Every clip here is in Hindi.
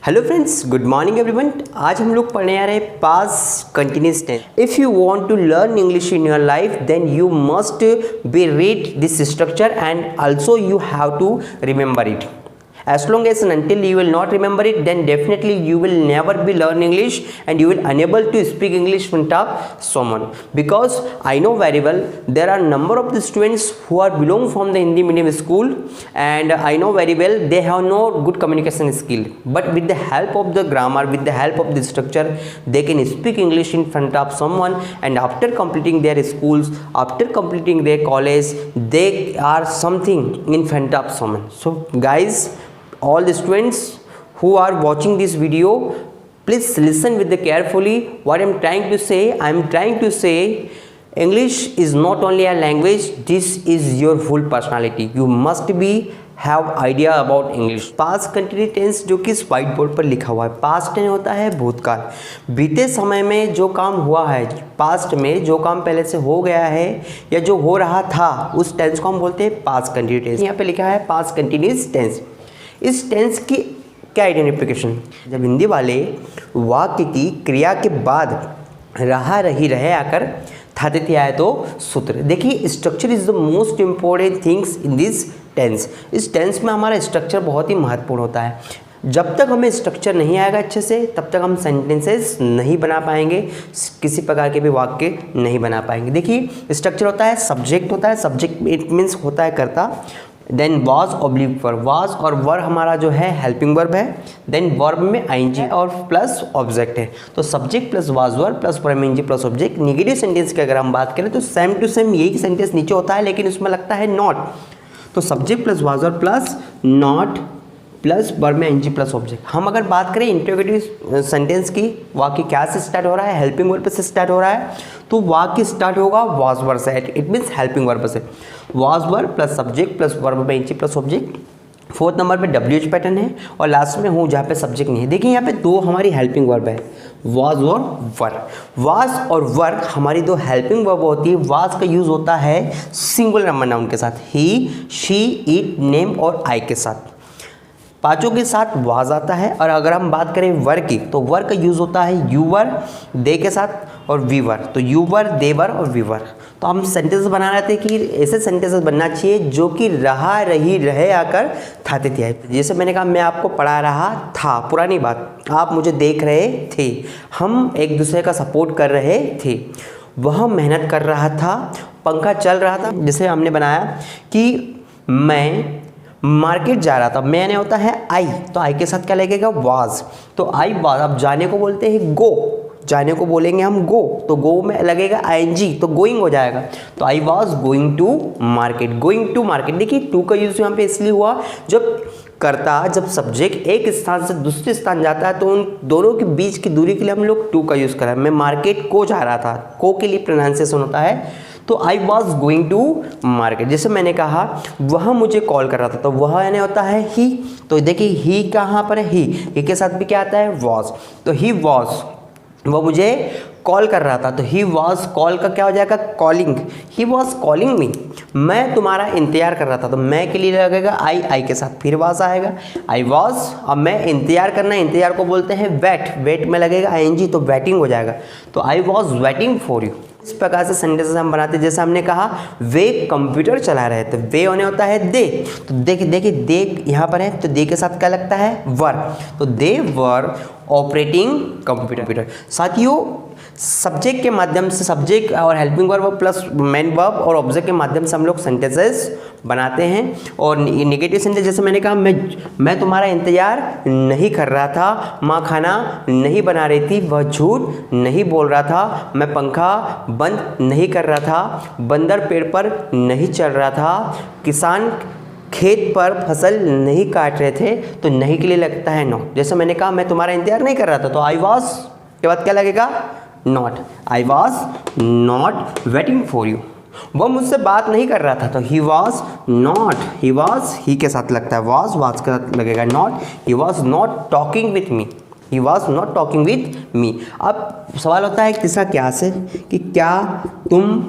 Hello friends, good morning everyone. आज हम लोग पढ़ने आ रहे हैं past continuous tense. If you want to learn English in your life then you must be read this structure and also you have to remember it. As long as and until you will not remember it, then definitely you will never be learn English and you will unable to speak English in front of someone. Because I know very well there are number of the students who are belong from the Hindi medium school, and I know very well they have no good communication skill. But with the help of the grammar, with the help of the structure, they can speak English in front of someone. And after completing their schools, after completing their college, they are something in front of someone. So guys, all the students who are watching this video, please listen with the carefully what I'm trying to say. I'm trying to say English is not only a language, this is your full personality. You must be have idea about English. Past continuous tense जो कि इस व्हाइट बोर्ड पर लिखा हुआ है, पास्ट टेंस होता है भूतकाल। बीते समय में जो काम हुआ है, पास्ट में जो काम पहले से हो गया है या जो हो रहा था, उस टेंस को हम बोलते हैं पास्ट कंटिन्यूअस टेंस। यहाँ पे लिखा है पास्ट कंटिन्यूअस टेंस। इस टेंस की क्या आइडेंटिफिकेशन? जब हिंदी वाले वाक्य की क्रिया के बाद रहा रही रहे आकर था तिथि आए तो सूत्र। देखिए, structure is the most important things in this tense. इस टेंस में हमारा स्ट्रक्चर बहुत ही महत्वपूर्ण होता है। जब तक हमें स्ट्रक्चर नहीं आएगा अच्छे से, तब तक हम सेंटेंसेस नहीं बना पाएंगे, किसी प्रकार के भी वाक्य नहीं बना पाएंगे। देखिए, स्ट्रक्चर होता है, सब्जेक्ट होता है, सब्जेक्ट इट मीन्स होता है कर्ता, then was oblique verb, was और वर्ब हमारा जो है हेल्पिंग वर्ब है, देन वर्ब में आईएनजी और प्लस ऑब्जेक्ट है। तो subject plus was verb plus verb I N G plus object. Negative sentence की अगर हम बात करें तो सेम टू सेम यही सेंटेंस नीचे होता है, लेकिन उसमें लगता है नॉट। तो subject plus was verb plus not plus verb में आईएनजी प्लस ऑब्जेक्ट। हम अगर बात करें इंटरोगेटिव सेंटेंस की, वाक्य क्या से स्टार्ट हो रहा है? हेल्पिंग वर्ब से स्टार्ट हो रहा है, तो वाक्य स्टार्ट होगा वाज वर्ब से, इट मीन्स हेल्पिंग वर्ब से। Was verb plus subject plus verb में ING plus object. Fourth number पे डब्ल्यूएच पैटर्न है और लास्ट में हूँ जहाँ पे सब्जेक्ट नहीं है। देखिए, यहाँ पे दो हमारी हेल्पिंग वर्ब है, वाज और वर्ब। वाज और वर्ब हमारी दो हेल्पिंग वर्ब होती है। वाज का यूज होता है सिंगुलर नंबर नाउन के साथ, ही, शी, इट, नेम और आई के साथ। पांचों के साथ वाज आता है। और अगर हम बात करें वर की, तो वर का यूज़ होता है यूवर, दे के साथ और वीवर। तो यूवर, देवर और वीवर। तो हम सेंटेंस बना रहे थे कि ऐसे सेंटेंसेस बनना चाहिए जो कि रहा रही रहे आकर था तिथि आए। जैसे मैंने कहा, मैं आपको पढ़ा रहा था, पुरानी बात, आप मुझे देख रहे थे, हम एक दूसरे का सपोर्ट कर रहे थे, वह मेहनत कर रहा था, पंखा चल रहा था। जैसे हमने बनाया कि मैं मार्केट जा रहा था, मैंने होता है आई, तो आई के साथ क्या लगेगा? वाज। तो आई वाज। अब जाने को बोलते हैं गो, जाने को बोलेंगे हम गो, तो गो में लगेगा आईएनजी, तो गोइंग हो जाएगा। तो I was going to market, going to market. देखिए, टू का यूज यहाँ पे इसलिए हुआ, जब सब्जेक्ट एक स्थान से दूसरे स्थान जाता है तो उन दोनों के बीच की दूरी के लिए हम लोग टू का यूज करा। मैं मार्केट को जा रहा था, को के लिए प्रोनाउंसिएशन होता है, तो I was going to market. जैसे मैंने कहा, वह मुझे कॉल कर रहा था, तो वह यानी होता है ही। तो देखिए, ही कहाँ पर है? ही के साथ भी क्या आता है? वॉज। तो ही वॉज, वह मुझे कॉल कर रहा था, तो ही वॉज कॉल का क्या हो जाएगा? Calling. He was calling me. मैं तुम्हारा इंतजार कर रहा था, तो मैं के लिए लगेगा आई, आई के साथ फिर वॉज आएगा। आई वॉज, अब मैं इंतजार करना, इंतजार को बोलते हैं वेट, वेट में लगेगा आईएनजी, तो वेटिंग हो जाएगा। तो I was waiting for you. इस प्रकार से सेंटेंसेस हम बनाते हैं। जैसे हमने कहा, वे कंप्यूटर चला रहे थे, वे होने होता है दे। तो देखिए दे यहाँ पर है, तो दे के साथ क्या लगता है? वर। तो दे वर ऑपरेटिंग कंप्यूटर। साथियों, सब्जेक्ट के माध्यम से, सब्जेक्ट और helping verb plus main verb और ऑब्जेक्ट के माध्यम से हम लोग सेंटेंसेस बनाते हैं। और नेगेटिव सेंटेंस, जैसे मैंने कहा, मैं तुम्हारा इंतजार नहीं कर रहा था, माँ खाना नहीं बना रही थी, वह झूठ नहीं बोल रहा था, मैं पंखा बंद नहीं कर रहा था, बंदर पेड़ पर नहीं चढ़ रहा था, किसान खेत पर फसल नहीं काट रहे थे। तो नहीं के लिए लगता है नॉट। जैसे मैंने कहा, मैं तुम्हारा इंतजार नहीं कर रहा था, तो आई वॉज के बाद क्या लगेगा? Not. I was not waiting for you. वह मुझसे बात नहीं कर रहा था, तो he was not, he was, he के साथ लगता है वॉज, वाज के साथ लगेगा not. He was not talking with me, he was not talking with me. अब सवाल होता है तीसरा क्या से, कि क्या तुम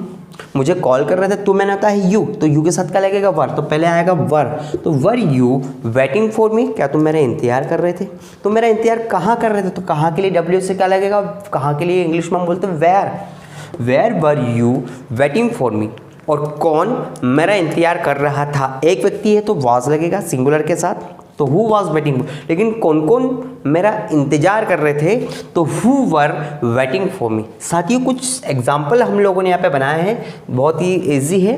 मुझे कॉल कर रहे थे, तो मैंने होता है यू, तो यू के साथ क्या लगेगा वर, तो पहले आएगा वर, तो वर यू वेटिंग फॉर मी, क्या तुम मेरा इंतजार कर रहे थे। तो मेरा इंतजार कहाँ कर रहे थे, तो कहाँ के लिए डब्ल्यू से क्या लगेगा, कहाँ के लिए इंग्लिश में हम बोलते हैं where were you waiting for me. और कौन मेरा इंतजार कर रहा था, एक व्यक्ति है तो वाज लगेगा सिंगुलर के साथ, तो हु वाज वेटिंग, लेकिन कौन कौन मेरा इंतजार कर रहे थे, तो हु वर वेटिंग फॉर मी। साथियों कुछ एग्जाम्पल हम लोगों ने यहाँ पे बनाए हैं, बहुत ही इजी है।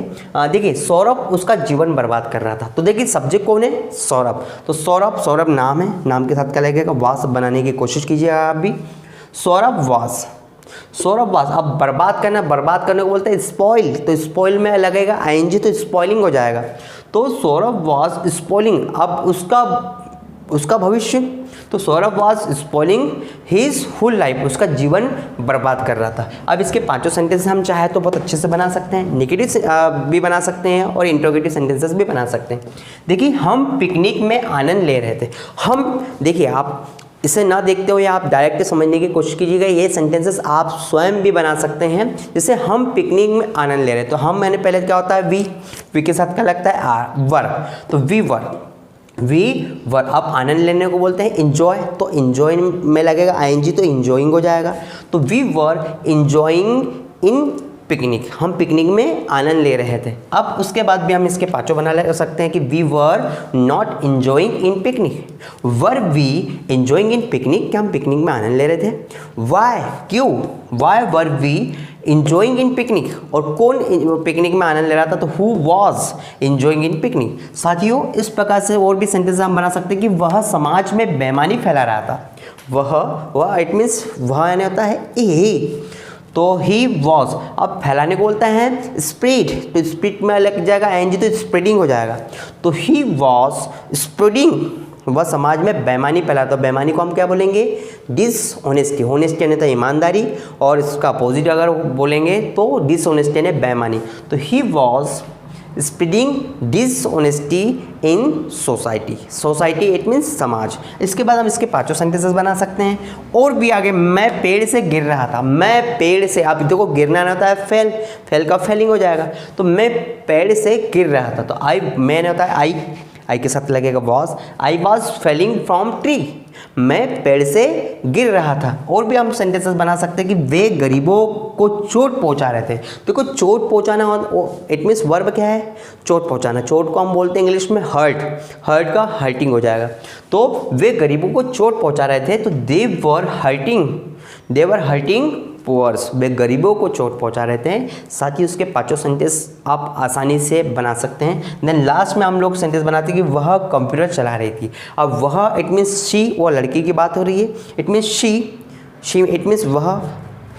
देखिए सौरभ उसका जीवन बर्बाद कर रहा था, तो देखिए सब्जेक्ट कौन है, सौरभ, तो सौरभ नाम है, नाम के साथ क्या लगेगा, वास बनाने की कोशिश कीजिएगा आप भी। सौरभ वास, अब बर्बाद करने को बोलते हैं स्पॉइल, तो स्पॉइल में लगेगा आईएनजी, तो स्पॉइलिंग हो जाएगा। तो सौरभ वाज स्पॉइलिंग, अब उसका भविष्य, तो Saurabh was spoiling his full life, उसका जीवन बर्बाद कर रहा था। अब इसके पांचों सेंटेंस हम चाहे तो बहुत अच्छे से बना सकते हैं, नेगेटिव भी बना सकते हैं और इंट्रोगेटिव सेंटेंसेस भी बना सकते हैं। देखिए हम पिकनिक में आनंद ले रहे थे, हम देखिए आप इसे ना देखते हो या आप डायरेक्ट समझने की कोशिश कीजिएगा, ये सेंटेंसेस आप स्वयं भी बना सकते हैं। जैसे हम पिकनिक में आनंद ले रहे हैं, तो हम मैंने पहले क्या होता है वी के साथ क्या लगता है वर, तो वी वर। अब आनंद लेने को बोलते हैं इंजॉय, तो इंजॉय में लगेगा आईएनजी, तो इंजॉइंग हो जाएगा। तो we were enjoying in picnic, हम पिकनिक में आनंद ले रहे थे। अब उसके बाद भी हम इसके पांचों बना ले सकते हैं कि we were not enjoying in picnic, were we enjoying in picnic, क्या हम पिकनिक में आनंद ले रहे थे। वाई, क्यों, why were we enjoying in picnic, और कौन पिकनिक में आनंद ले रहा था, तो who was enjoying in picnic. साथियों इस प्रकार से और भी सेंटेंस हम बना सकते हैं कि वह समाज में बेईमानी फैला रहा था, वह इट मीन्स वह यानी होता है ए, तो ही वॉज, अब फैलाने को बोलता है स्प्रेड, तो स्प्रेड में लग जाएगा आईएनजी, तो स्प्रेडिंग हो जाएगा। तो ही वॉज स्प्रेडिंग, वह समाज में बेईमानी फैलाता, तो बेईमानी को हम क्या बोलेंगे, डिसऑनेस्टी, होनेस्टी यानी तो ईमानदारी, और इसका अपोजिट अगर बोलेंगे तो डिसऑनेस्टी यानी बेईमानी। तो he was spreading dishonesty in society it means समाज। इसके बाद हम इसके पांचों सेंटेंसेस बना सकते हैं और भी आगे। मैं पेड़ से गिर रहा था, मैं पेड़ से, अब देखो गिरना ना होता है फेल का फेलिंग हो जाएगा, तो मैं पेड़ से गिर रहा था, तो मैंने होता है आई के साथ लगेगा was, I was falling from tree, मैं पेड़ से गिर रहा था। और भी हम सेंटेंसेस बना सकते हैं कि वे गरीबों को चोट पहुंचा रहे थे। देखो चोट पहुंचाना इट मीन्स वर्ब क्या है, चोट पहुंचाना, चोट को हम बोलते हैं इंग्लिश में हर्ट का हर्टिंग हो जाएगा। तो वे गरीबों को चोट पहुंचा रहे थे, तो दे वर हर्टिंग पुअर्स, वे गरीबों को चोट पहुंचा रहे थे। साथ ही उसके पांचों सेंटेंस आप आसानी से बना सकते हैं। देन लास्ट में हम लोग सेंटेंस बनाते हैं कि वह कंप्यूटर चला रही थी। अब वह इट मीन्स शी, वो लड़की की बात हो रही है, it means she it means वह,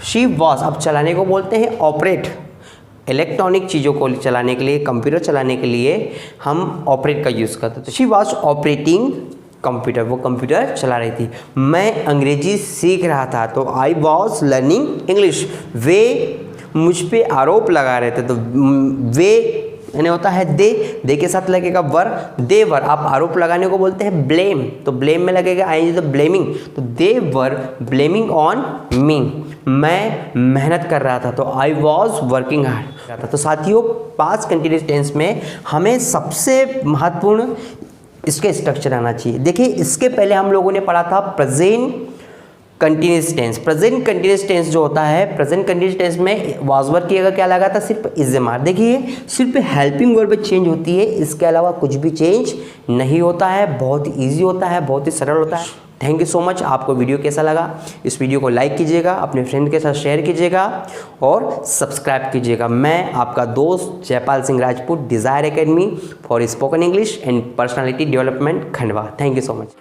शी वॉज, अब चलाने को बोलते हैं ऑपरेट, इलेक्ट्रॉनिक चीज़ों को चलाने के लिए, कंप्यूटर चलाने के लिए हम ऑपरेट का यूज़ करते हैं। तो शी वॉज ऑपरेटिंग कंप्यूटर, वो कंप्यूटर चला रही थी। मैं अंग्रेजी सीख रहा था, तो आई वॉज लर्निंग इंग्लिश। वे मुझ पे आरोप लगा रहे थे, तो वे यानी होता है दे के साथ लगेगा वर, दे वर। आप आरोप लगाने को बोलते हैं ब्लेम, तो ब्लेम में लगेगा आईएनजी, तो ब्लेमिंग, तो दे वर ब्लेमिंग ऑन मी। मैं मेहनत कर रहा था, तो आई वॉज वर्किंग हार्ड। तो साथियों पास्ट कंटिन्यूअस टेंस में हमें सबसे महत्वपूर्ण इसके स्ट्रक्चर आना चाहिए। देखिए इसके पहले हम लोगों ने पढ़ा था present continuous tense. Present continuous tense जो होता है, प्रेजेंट कंटिन्यूअस टेंस में वाज वर्ब की जगह क्या लगा था, सिर्फ इज एम आर। देखिए सिर्फ हेल्पिंग वर्ब चेंज होती है, इसके अलावा कुछ भी चेंज नहीं होता है। बहुत ही ईजी होता है, बहुत ही सरल होता है। Thank you so much. आपको वीडियो कैसा लगा, इस वीडियो को लाइक कीजिएगा, अपने फ्रेंड के साथ शेयर कीजिएगा और सब्सक्राइब कीजिएगा। मैं आपका दोस्त Jaipal Singh Rajput, desire academy for spoken English and personality development, Khandwa. Thank you so much.